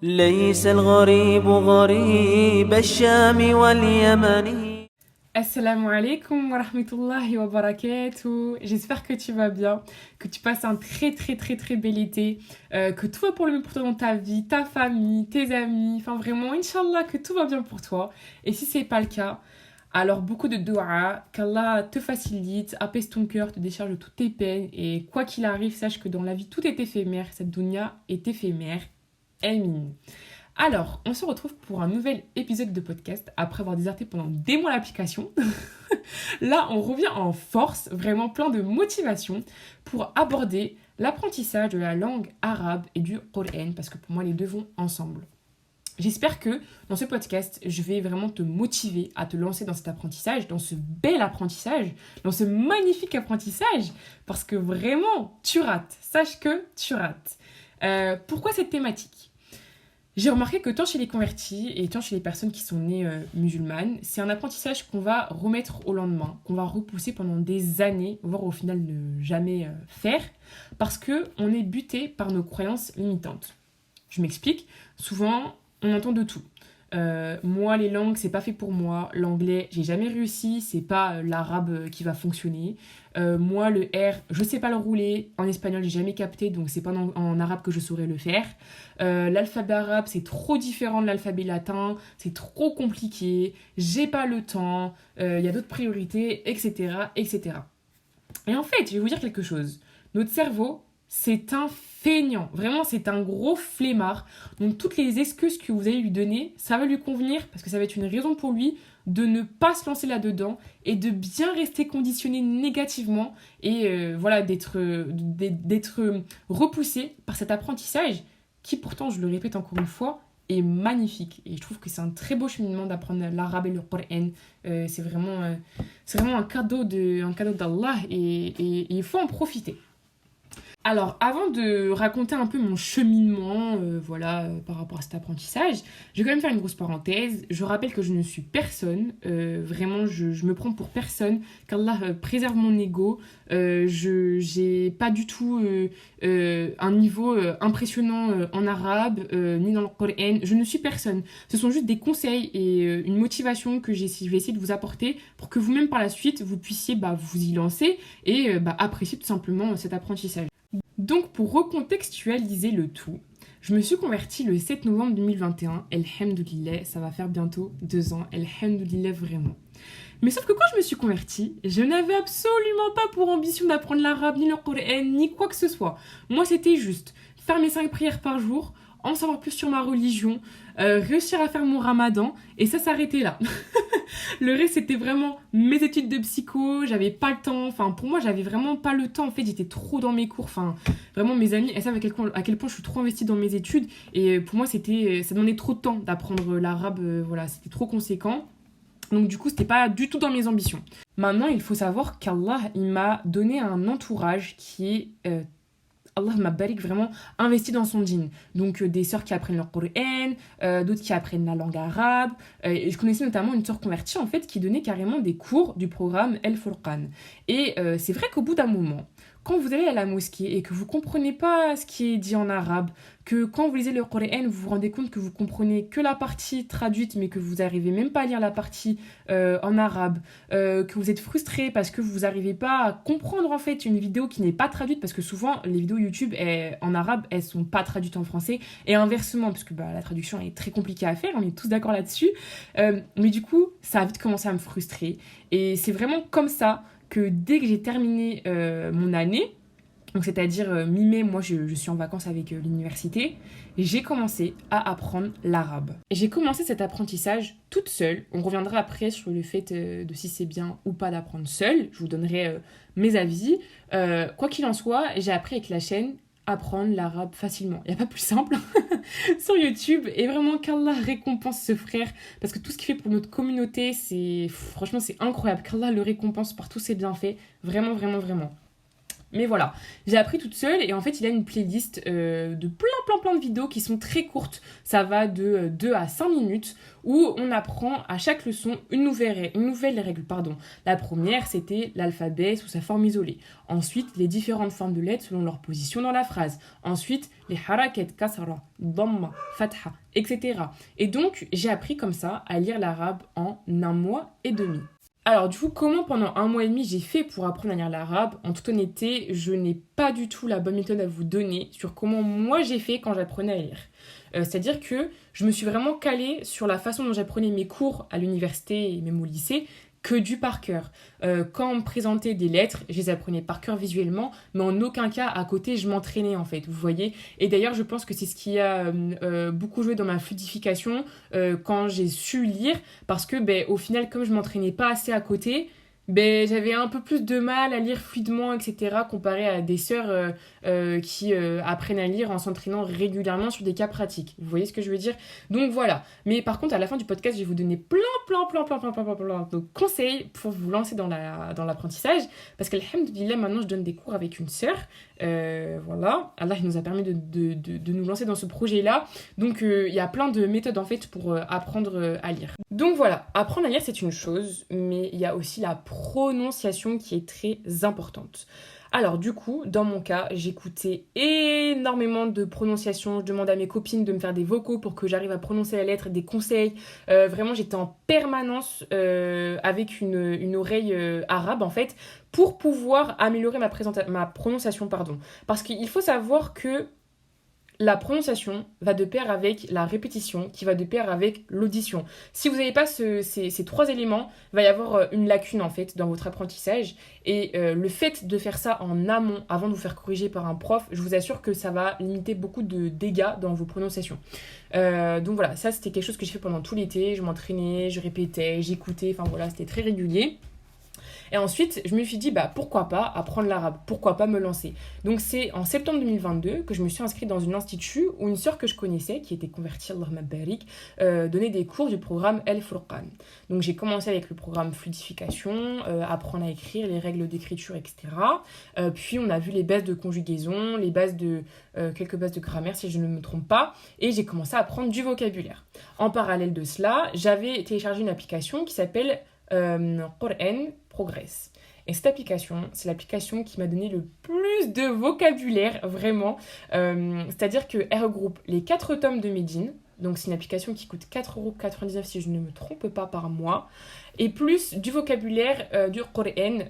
ليس الغريب غريب الشام واليمن. Assalamu alaikum wa rahmatullahi wa barakatuh. J'espère que tu vas bien, que tu passes un très bel été, que tout va pour le mieux pour toi dans ta vie, ta famille, tes amis, enfin vraiment, Inch'Allah, que tout va bien pour toi. Et si c'est pas le cas, alors beaucoup de dua, qu'Allah te facilite, apaise ton cœur, te décharge de toutes tes peines. Et quoi qu'il arrive, sache que dans la vie, tout est éphémère, cette dunya est éphémère. Amin. Alors, on se retrouve pour un nouvel épisode de podcast après avoir déserté pendant des mois l'application. Là, on revient en force, vraiment plein de motivation pour aborder l'apprentissage de la langue arabe et du Coran, parce que pour moi, les deux vont ensemble. J'espère que dans ce podcast, je vais vraiment te motiver à te lancer dans cet apprentissage, dans ce bel apprentissage, dans ce magnifique apprentissage, parce que vraiment, tu rates. Sache que tu rates. Pourquoi cette thématique ? J'ai remarqué que tant chez les convertis et tant chez les personnes qui sont nées musulmanes, c'est un apprentissage qu'on va remettre au lendemain, qu'on va repousser pendant des années, voire au final ne jamais faire, parce qu'on est buté par nos croyances limitantes. Je m'explique, souvent on entend de tout. Moi, les langues, c'est pas fait pour moi. L'anglais, j'ai jamais réussi, c'est pas l'arabe qui va fonctionner. Moi, le R, je sais pas le rouler. En espagnol, j'ai jamais capté, donc c'est pas en arabe que je saurais le faire. L'alphabet arabe, c'est trop différent de l'alphabet latin, c'est trop compliqué, j'ai pas le temps, y a d'autres priorités, etc., etc. Et en fait, je vais vous dire quelque chose. Notre cerveau, c'est un feignant. Vraiment, c'est un gros flemmard. Donc, toutes les excuses que vous allez lui donner, ça va lui convenir parce que ça va être une raison pour lui de ne pas se lancer là-dedans et de bien rester conditionné négativement et voilà, d'être repoussé par cet apprentissage qui, pourtant, je le répète encore une fois, est magnifique. Et je trouve que c'est un très beau cheminement d'apprendre l'arabe et le Coran. C'est vraiment un cadeau d'Allah et il faut en profiter. Alors, avant de raconter un peu mon cheminement par rapport à cet apprentissage, je vais quand même faire une grosse parenthèse. Je rappelle que je ne suis personne. Vraiment, je me prends pour personne. Qu'Allah préserve mon ego. Je n'ai pas du tout un niveau impressionnant en arabe, ni dans le Coran. Je ne suis personne. Ce sont juste des conseils et une motivation que je vais essayer de vous apporter pour que vous-même, par la suite, vous puissiez vous y lancer et apprécier tout simplement cet apprentissage. Donc, pour recontextualiser le tout, je me suis convertie le 7 novembre 2021. Elhamdoulilah, ça va faire bientôt 2 ans. Elhamdoulilah, vraiment. Mais sauf que quand je me suis convertie, je n'avais absolument pas pour ambition d'apprendre l'arabe, ni le Coran, ni quoi que ce soit. Moi, c'était juste faire mes 5 prières par jour, en savoir plus sur ma religion, réussir à faire mon ramadan, et ça s'arrêtait là. Le reste, c'était vraiment mes études de psycho, j'avais pas le temps, enfin pour moi, j'avais vraiment pas le temps, en fait, j'étais trop dans mes cours, enfin vraiment mes amis, elles savent à quel point je suis trop investie dans mes études, et pour moi, ça demandait trop de temps d'apprendre l'arabe, voilà, c'était trop conséquent. Donc du coup, c'était pas du tout dans mes ambitions. Maintenant, il faut savoir qu'Allah, il m'a donné un entourage qui est Allah m'a barik vraiment investi dans son djinn. Donc des sœurs qui apprennent le Coran, d'autres qui apprennent la langue arabe. Et je connaissais notamment une sœur convertie en fait qui donnait carrément des cours du programme El Furqan. Et c'est vrai qu'au bout d'un moment, quand vous allez à la mosquée et que vous comprenez pas ce qui est dit en arabe, que quand vous lisez le Coran, vous vous rendez compte que vous comprenez que la partie traduite, mais que vous n'arrivez même pas à lire la partie en arabe, que vous êtes frustré parce que vous n'arrivez pas à comprendre en fait une vidéo qui n'est pas traduite, parce que souvent les vidéos YouTube en arabe, elles sont pas traduites en français, et inversement, parce que la traduction est très compliquée à faire, on est tous d'accord là-dessus, mais du coup, ça a vite commencé à me frustrer, et c'est vraiment comme ça que dès que j'ai terminé mon année, donc c'est-à-dire mi-mai, moi je suis en vacances avec l'université, j'ai commencé à apprendre l'arabe. Et j'ai commencé cet apprentissage toute seule. On reviendra après sur le fait de si c'est bien ou pas d'apprendre seule. Je vous donnerai mes avis. Quoi qu'il en soit, j'ai appris avec la chaîne apprendre l'arabe facilement. Il n'y a pas plus simple sur YouTube. Et vraiment qu'Allah récompense ce frère, parce que tout ce qu'il fait pour notre communauté, franchement c'est incroyable. Qu'Allah le récompense par tous ses bienfaits. Vraiment. Mais voilà, j'ai appris toute seule et en fait il a une playlist de plein de vidéos qui sont très courtes. Ça va de 2 à 5 minutes où on apprend à chaque leçon une nouvelle règle. Pardon. La première c'était l'alphabet sous sa forme isolée. Ensuite les différentes formes de lettres selon leur position dans la phrase. Ensuite les harakat, kasra, dhamma, fatha, etc. Et donc j'ai appris comme ça à lire l'arabe en 1 mois et demi. Alors du coup, comment pendant 1 mois et demi j'ai fait pour apprendre à lire l'arabe? En toute honnêteté, je n'ai pas du tout la bonne méthode à vous donner sur comment moi j'ai fait quand j'apprenais à lire. C'est-à-dire que je me suis vraiment calée sur la façon dont j'apprenais mes cours à l'université et même au lycée, que du par cœur. Quand on me présentait des lettres, je les apprenais par cœur visuellement, mais en aucun cas à côté je m'entraînais en fait, vous voyez. Et d'ailleurs je pense que c'est ce qui a beaucoup joué dans ma fluidification quand j'ai su lire, parce que au final comme je m'entraînais pas assez à côté, j'avais un peu plus de mal à lire fluidement, etc. comparé à des sœurs qui apprennent à lire en s'entraînant régulièrement sur des cas pratiques. Vous voyez ce que je veux dire? Donc voilà. Mais par contre, à la fin du podcast, je vais vous donner plein de conseils pour vous lancer dans l'apprentissage. Parce qu'alhamdoulilah, maintenant, je donne des cours avec une sœur. Voilà. Allah, il nous a permis de nous lancer dans ce projet-là. Donc, il y a plein de méthodes, en fait, pour apprendre à lire. Donc voilà, apprendre à lire, c'est une chose, mais il y a aussi la prononciation qui est très importante. Alors du coup, dans mon cas, j'écoutais énormément de prononciation. Je demandais à mes copines de me faire des vocaux pour que j'arrive à prononcer la lettre, des conseils. Vraiment, j'étais en permanence avec une oreille arabe, en fait, pour pouvoir améliorer ma prononciation, pardon. Parce qu'il faut savoir que la prononciation va de pair avec la répétition, qui va de pair avec l'audition. Si vous n'avez pas ces 3 éléments, il va y avoir une lacune en fait dans votre apprentissage. Et le fait de faire ça en amont, avant de vous faire corriger par un prof, je vous assure que ça va limiter beaucoup de dégâts dans vos prononciations. Donc voilà, ça c'était quelque chose que j'ai fait pendant tout l'été. Je m'entraînais, je répétais, j'écoutais, enfin voilà, c'était très régulier. Et ensuite, je me suis dit, pourquoi pas apprendre l'arabe? Pourquoi pas me lancer? Donc, c'est en septembre 2022 que je me suis inscrite dans un institut où une sœur que je connaissais, qui était convertie, Allahumma barik, donnait des cours du programme El Furqan. Donc, j'ai commencé avec le programme fluidification, apprendre à écrire, les règles d'écriture, etc. Puis, on a vu les bases de conjugaison, quelques bases de grammaire, si je ne me trompe pas. Et j'ai commencé à apprendre du vocabulaire. En parallèle de cela, j'avais téléchargé une application qui s'appelle Qur'an Progress. Et cette application, c'est l'application qui m'a donné le plus de vocabulaire, vraiment. C'est-à-dire qu'elle regroupe les 4 tomes de Médine. Donc, c'est une application qui coûte 4,99€ si je ne me trompe pas par mois. Et plus du vocabulaire du Qur'an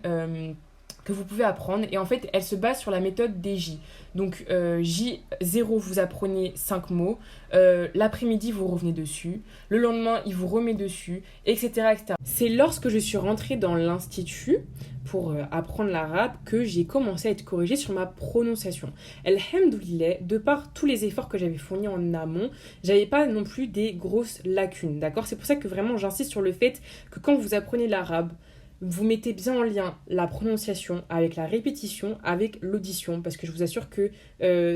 que vous pouvez apprendre. Et en fait, elle se base sur la méthode des J. Donc, J0, vous apprenez 5 mots. L'après-midi, vous revenez dessus. Le lendemain, il vous remet dessus, etc., etc. C'est lorsque je suis rentrée dans l'institut pour apprendre l'arabe que j'ai commencé à être corrigée sur ma prononciation. Alhamdoulilah, de par tous les efforts que j'avais fournis en amont, j'avais pas non plus des grosses lacunes, d'accord? C'est pour ça que vraiment j'insiste sur le fait que quand vous apprenez l'arabe, vous mettez bien en lien la prononciation avec la répétition, avec l'audition, parce que je vous assure que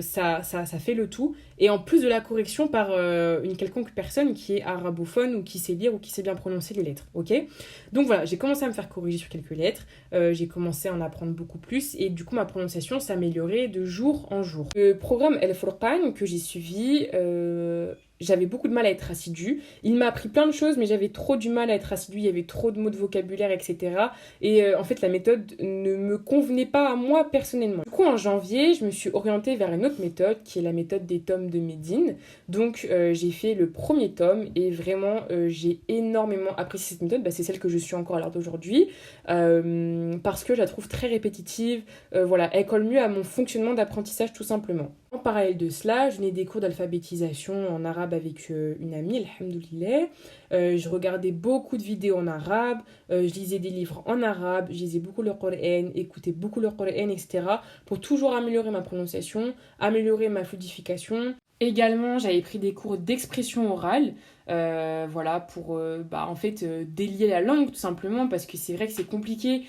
ça fait le tout. Et en plus de la correction par une quelconque personne qui est arabophone ou qui sait lire ou qui sait bien prononcer les lettres, ok? Donc voilà, j'ai commencé à me faire corriger sur quelques lettres, j'ai commencé à en apprendre beaucoup plus, et du coup ma prononciation s'améliorait de jour en jour. Le programme El Furqan que j'ai suivi, j'avais beaucoup de mal à être assidue. Il m'a appris plein de choses, mais j'avais trop du mal à être assidue. Il y avait trop de mots de vocabulaire, etc. Et en fait, la méthode ne me convenait pas à moi personnellement. Du coup, en janvier, je me suis orientée vers une autre méthode, qui est la méthode des tomes de Médine. Donc, j'ai fait le premier tome et vraiment, j'ai énormément apprécié cette méthode. C'est celle que je suis encore à l'heure d'aujourd'hui parce que je la trouve très répétitive. Voilà, elle colle mieux à mon fonctionnement d'apprentissage tout simplement. En parallèle de cela, je donnais des cours d'alphabétisation en arabe avec une amie, alhamdoulilah. Je regardais beaucoup de vidéos en arabe, je lisais des livres en arabe, je lisais beaucoup le Coran, écoutais beaucoup le Coran, etc. pour toujours améliorer ma prononciation, améliorer ma fluidification. Également, j'avais pris des cours d'expression orale, voilà, pour délier la langue tout simplement, parce que c'est vrai que c'est compliqué.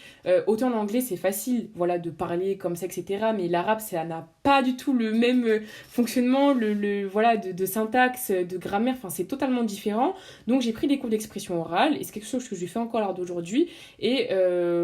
Autant l'anglais, c'est facile, voilà, de parler comme ça, etc. Mais l'arabe, ça n'a pas du tout le même fonctionnement, voilà, de syntaxe, de grammaire, enfin, c'est totalement différent. Donc, j'ai pris des cours d'expression orale, et c'est quelque chose que je fais encore à l'heure d'aujourd'hui. Et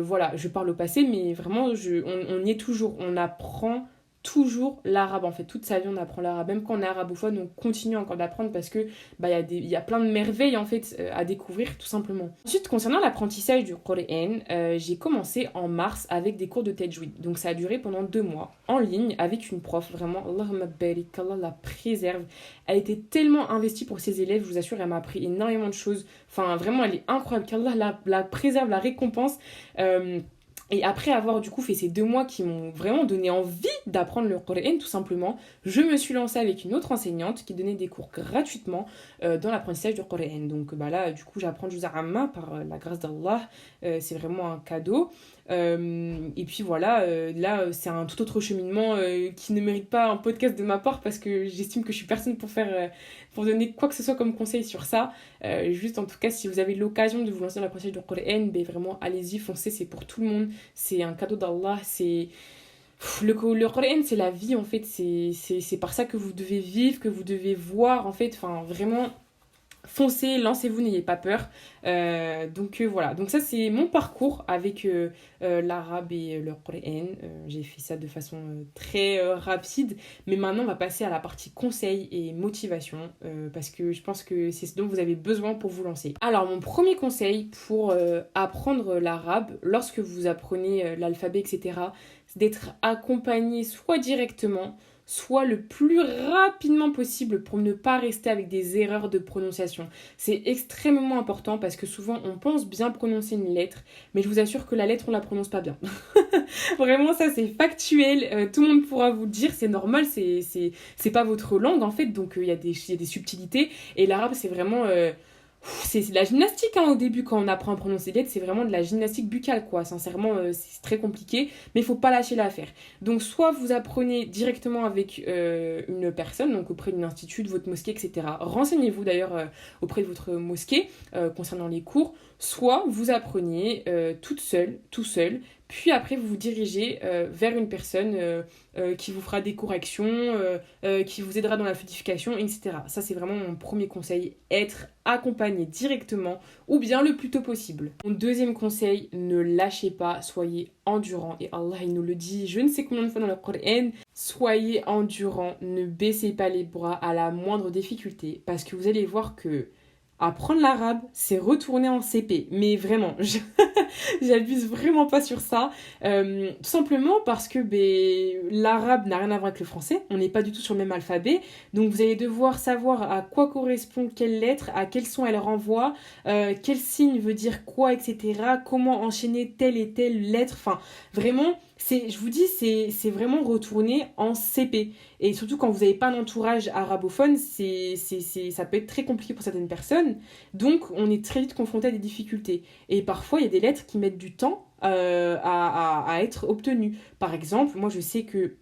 voilà, je parle au passé, mais vraiment, on y est toujours, on apprend toujours l'arabe en fait, toute sa vie on apprend l'arabe, même quand on est arabophone on continue encore d'apprendre parce que il y a plein de merveilles en fait à découvrir tout simplement. Ensuite concernant l'apprentissage du Coran, j'ai commencé en mars avec des cours de tajwid, donc ça a duré pendant 2 mois en ligne avec une prof, vraiment Allahumma barik, qu'Allah la préserve, elle était tellement investie pour ses élèves, je vous assure elle m'a appris énormément de choses, enfin vraiment elle est incroyable, qu'Allah la préserve, la récompense. Et après avoir du coup fait ces 2 mois qui m'ont vraiment donné envie d'apprendre le Coran tout simplement, je me suis lancée avec une autre enseignante qui donnait des cours gratuitement dans l'apprentissage du Coran. Donc là du coup j'apprends le Juz Amma par la grâce d'Allah, c'est vraiment un cadeau. Et puis voilà, là c'est un tout autre cheminement qui ne mérite pas un podcast de ma part parce que j'estime que je suis personne pour donner quoi que ce soit comme conseil sur ça. Juste en tout cas si vous avez l'occasion de vous lancer dans l'apprentissage du Coran, ben vraiment allez-y, foncez, c'est pour tout le monde, c'est un cadeau d'Allah, c'est... Le Coran c'est la vie en fait, c'est par ça que vous devez vivre, que vous devez voir en fait, enfin vraiment... Foncez, lancez-vous, n'ayez pas peur. Donc voilà, donc ça c'est mon parcours avec l'arabe et le Coran. J'ai fait ça de façon très rapide, mais maintenant on va passer à la partie conseils et motivation parce que je pense que c'est ce dont vous avez besoin pour vous lancer. Alors mon premier conseil pour apprendre l'arabe, lorsque vous apprenez l'alphabet, etc., c'est d'être accompagné soit directement, soit le plus rapidement possible pour ne pas rester avec des erreurs de prononciation. C'est extrêmement important parce que souvent on pense bien prononcer une lettre, mais je vous assure que la lettre on la prononce pas bien. Vraiment ça c'est factuel, tout le monde pourra vous le dire, c'est normal, c'est pas votre langue en fait, donc il y a des subtilités et l'arabe c'est vraiment... c'est de la gymnastique au début quand on apprend à prononcer les lettres, c'est vraiment de la gymnastique buccale quoi, sincèrement c'est très compliqué mais il faut pas lâcher l'affaire. Donc soit vous apprenez directement avec une personne, donc auprès d'une institut, de votre mosquée, etc. Renseignez-vous d'ailleurs auprès de votre mosquée concernant les cours, soit vous apprenez toute seule, tout seul, puis après vous vous dirigez vers une personne qui vous fera des corrections, qui vous aidera dans la fluidification, etc. Ça c'est vraiment mon premier conseil, être accompagné directement ou bien le plus tôt possible. Mon deuxième conseil, ne lâchez pas, soyez endurant, et Allah il nous le dit je ne sais combien de fois dans le Coran, soyez endurant, ne baissez pas les bras à la moindre difficulté parce que vous allez voir que apprendre l'arabe, c'est retourner en CP. Mais vraiment, j'abuse vraiment pas sur ça. Tout simplement parce que l'arabe n'a rien à voir avec le français. On n'est pas du tout sur le même alphabet. Donc vous allez devoir savoir à quoi correspond quelle lettre, à quel son elle renvoie, quel signe veut dire quoi, etc. Comment enchaîner telle et telle lettre. Enfin, vraiment... je vous dis, c'est vraiment retourner en CP. Et surtout quand vous n'avez pas d'entourage arabophone, ça peut être très compliqué pour certaines personnes. Donc, on est très vite confronté à des difficultés. Et parfois, il y a des lettres qui mettent du temps à être obtenues. Par exemple, moi, je sais que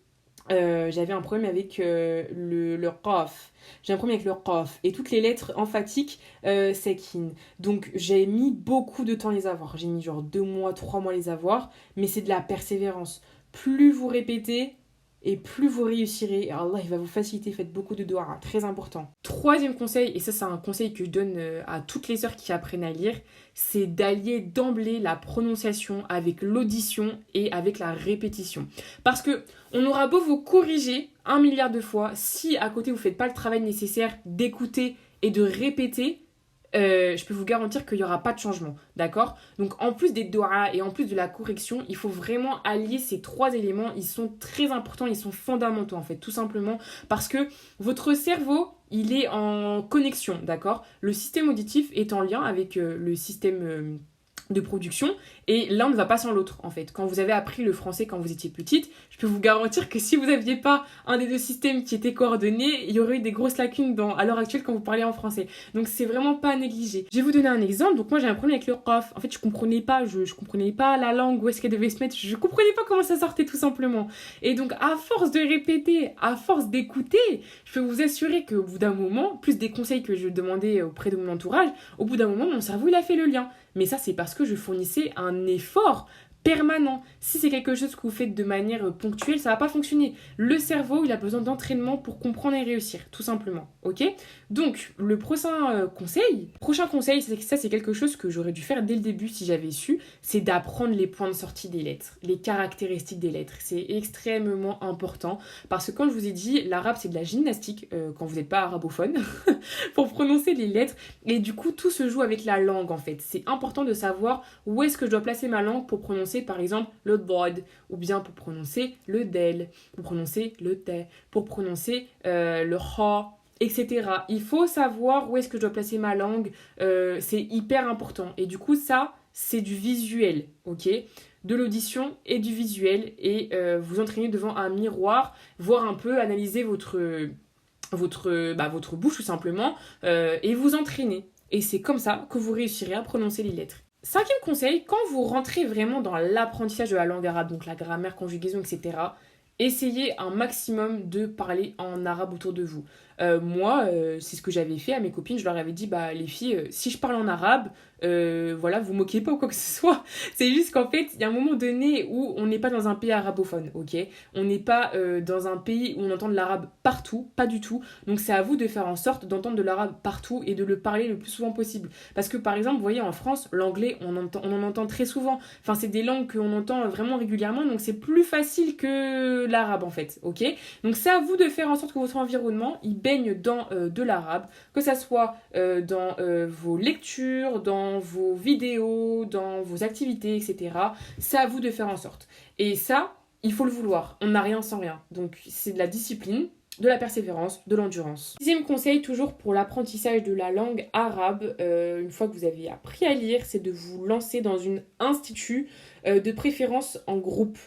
j'avais un problème avec le qaf. J'ai un problème avec le qaf. Et toutes les lettres emphatiques, sakin. Donc j'ai mis beaucoup de temps à les avoir. J'ai mis genre 2 mois, 3 mois à les avoir. Mais c'est de la persévérance. Plus vous répétez, et plus vous réussirez. Et Allah, il va vous faciliter. Faites beaucoup de doigts, très important. Troisième conseil, et ça c'est un conseil que je donne à toutes les sœurs qui apprennent à lire, c'est d'allier d'emblée la prononciation avec l'audition et avec la répétition. Parce que on aura beau vous corriger 1 milliard de fois, si à côté vous ne faites pas le travail nécessaire d'écouter et de répéter, je peux vous garantir qu'il n'y aura pas de changement, d'accord? Donc en plus des doigts et en plus de la correction, il faut vraiment allier ces 3 éléments, ils sont très importants, ils sont fondamentaux en fait, tout simplement parce que votre cerveau, il est en connexion, d'accord? Le système auditif est en lien avec le système de production, et l'un ne va pas sans l'autre en fait. Quand vous avez appris le français quand vous étiez petite, je peux vous garantir que si vous n'aviez pas un des deux systèmes qui était coordonné, il y aurait eu des grosses lacunes à l'heure actuelle quand vous parlez en français. Donc c'est vraiment pas à négliger. Je vais vous donner un exemple. Donc moi j'ai un problème avec le qaf. En fait je comprenais pas la langue, où est-ce qu'elle devait se mettre, je comprenais pas comment ça sortait tout simplement. Et donc à force de répéter, à force d'écouter, je peux vous assurer qu'au bout d'un moment, plus des conseils que je demandais auprès de mon entourage, au bout d'un moment mon cerveau il a fait le lien. Mais ça, c'est parce que je fournissais un effort permanent. Si c'est quelque chose que vous faites de manière ponctuelle, ça va pas fonctionner. Le cerveau, il a besoin d'entraînement pour comprendre et réussir, tout simplement. Ok ? Donc, le prochain conseil, c'est quelque chose que j'aurais dû faire dès le début si j'avais su, c'est d'apprendre les points de sortie des lettres, les caractéristiques des lettres. C'est extrêmement important parce que, comme je vous ai dit, l'arabe, c'est de la gymnastique quand vous n'êtes pas arabophone pour prononcer les lettres. Et du coup, tout se joue avec la langue, en fait. C'est important de savoir où est-ce que je dois placer ma langue pour prononcer, par exemple, le dod, ou bien pour prononcer le del, pour prononcer le te, pour prononcer le ha, etc. Il faut savoir où est-ce que je dois placer ma langue, c'est hyper important. Et du coup, ça, c'est du visuel, ok ? De l'audition et du visuel, et vous entraînez devant un miroir, voir un peu, analyser votre bouche tout simplement, et vous entraîner. Et c'est comme ça que vous réussirez à prononcer les lettres. 5e conseil, quand vous rentrez vraiment dans l'apprentissage de la langue arabe, donc la grammaire, conjugaison, etc., essayez un maximum de parler en arabe autour de vous. Moi, c'est ce que j'avais fait à mes copines. Je leur avais dit, les filles, si je parle en arabe, vous moquez pas ou quoi que ce soit. C'est juste qu'en fait, il y a un moment donné où on n'est pas dans un pays arabophone, ok ? On n'est pas dans un pays où on entend de l'arabe partout, pas du tout. Donc c'est à vous de faire en sorte d'entendre de l'arabe partout et de le parler le plus souvent possible. Parce que par exemple, vous voyez, en France, l'anglais, on en entend très souvent. Enfin, c'est des langues qu'on entend vraiment régulièrement, donc c'est plus facile que l'arabe en fait, ok ? Donc c'est à vous de faire en sorte que votre environnement, il baigne dans de l'arabe, que ça soit dans vos lectures, dans vos vidéos, dans vos activités, etc. C'est à vous de faire en sorte. Et ça, il faut le vouloir. On n'a rien sans rien. Donc c'est de la discipline, de la persévérance, de l'endurance. 6e conseil, toujours pour l'apprentissage de la langue arabe, une fois que vous avez appris à lire, c'est de vous lancer dans un institut, de préférence en groupe.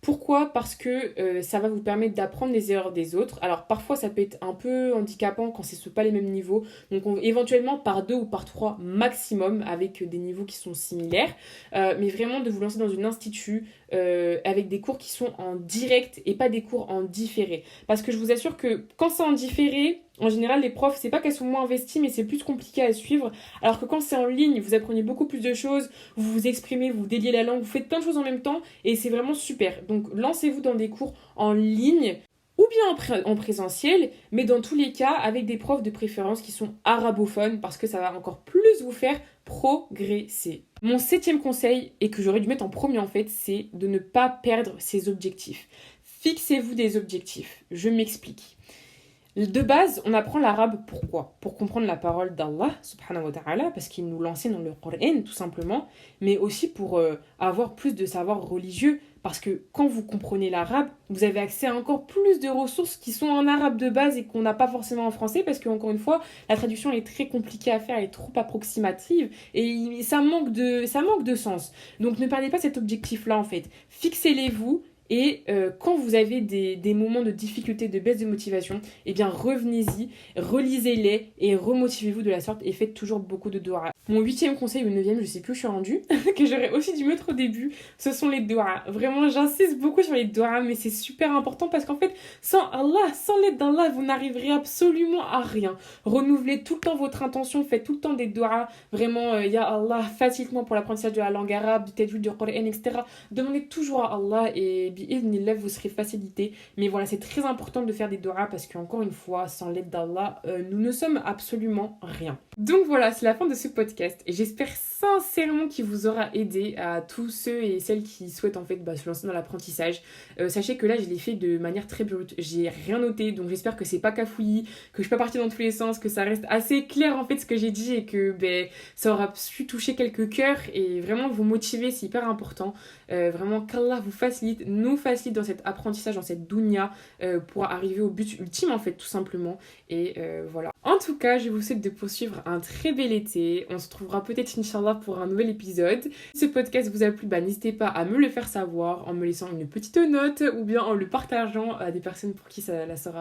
Pourquoi ? Parce que ça va vous permettre d'apprendre les erreurs des autres. Alors parfois ça peut être un peu handicapant quand c'est pas les mêmes niveaux. Donc éventuellement par 2 ou par 3 maximum avec des niveaux qui sont similaires. Mais vraiment de vous lancer dans un institut avec des cours qui sont en direct et pas des cours en différé. Parce que je vous assure que quand c'est en différé, en général, les profs, c'est pas qu'elles sont moins investies, mais c'est plus compliqué à suivre. Alors que quand c'est en ligne, vous apprenez beaucoup plus de choses, vous vous exprimez, vous déliez la langue, vous faites plein de choses en même temps, et c'est vraiment super. Donc, lancez-vous dans des cours en ligne, ou bien en présentiel, mais dans tous les cas, avec des profs de préférence qui sont arabophones, parce que ça va encore plus vous faire progresser. Mon 7e conseil, et que j'aurais dû mettre en premier en fait, c'est de ne pas perdre ses objectifs. Fixez-vous des objectifs. Je m'explique. De base, on apprend l'arabe pourquoi ? Pour comprendre la parole d'Allah, subhanahu wa ta'ala, parce qu'il nous l'enseigne dans le Coran, tout simplement, mais aussi pour avoir plus de savoir religieux, parce que quand vous comprenez l'arabe, vous avez accès à encore plus de ressources qui sont en arabe de base et qu'on n'a pas forcément en français, parce qu'encore une fois, la traduction est très compliquée à faire, elle est trop approximative, et ça manque de sens. Donc ne perdez pas cet objectif-là, en fait. Fixez-les-vous. Et quand vous avez des moments de difficulté, de baisse de motivation, eh bien revenez-y, relisez-les et remotivez-vous de la sorte et faites toujours beaucoup de doigts. Mon 8e conseil ou 9e, je sais plus où je suis rendue, que j'aurais aussi dû mettre au début, ce sont les doigts. Vraiment, j'insiste beaucoup sur les doigts, mais c'est super important parce qu'en fait, sans Allah, sans l'aide d'Allah, vous n'arriverez absolument à rien. Renouvelez tout le temps votre intention, faites tout le temps des doigts. Vraiment, ya Allah, facilement pour l'apprentissage de la langue arabe, du tajwid, du Coran, etc. Demandez toujours à Allah et vous serez facilité. Mais voilà, c'est très important de faire des doigts parce qu'encore une fois, sans l'aide d'Allah, nous ne sommes absolument rien. Donc voilà, c'est la fin de ce podcast et j'espère sincèrement qu'il vous aura aidé à tous ceux et celles qui souhaitent en fait se lancer dans l'apprentissage. Sachez que là, je l'ai fait de manière très brute. J'ai rien noté, donc j'espère que c'est pas cafouillis, que je suis pas partie dans tous les sens, que ça reste assez clair en fait ce que j'ai dit et que ça aura su toucher quelques cœurs et vraiment vous motiver, c'est hyper important. Vraiment qu'Allah vous facilite. nous facilite dans cet apprentissage, dans cette dunya, pour arriver au but ultime en fait, tout simplement. Et voilà. En tout cas, je vous souhaite de poursuivre un très bel été. On se trouvera peut-être, Inch'Allah, pour un nouvel épisode. Si ce podcast vous a plu, n'hésitez pas à me le faire savoir en me laissant une petite note ou bien en le partageant à des personnes pour qui ça sera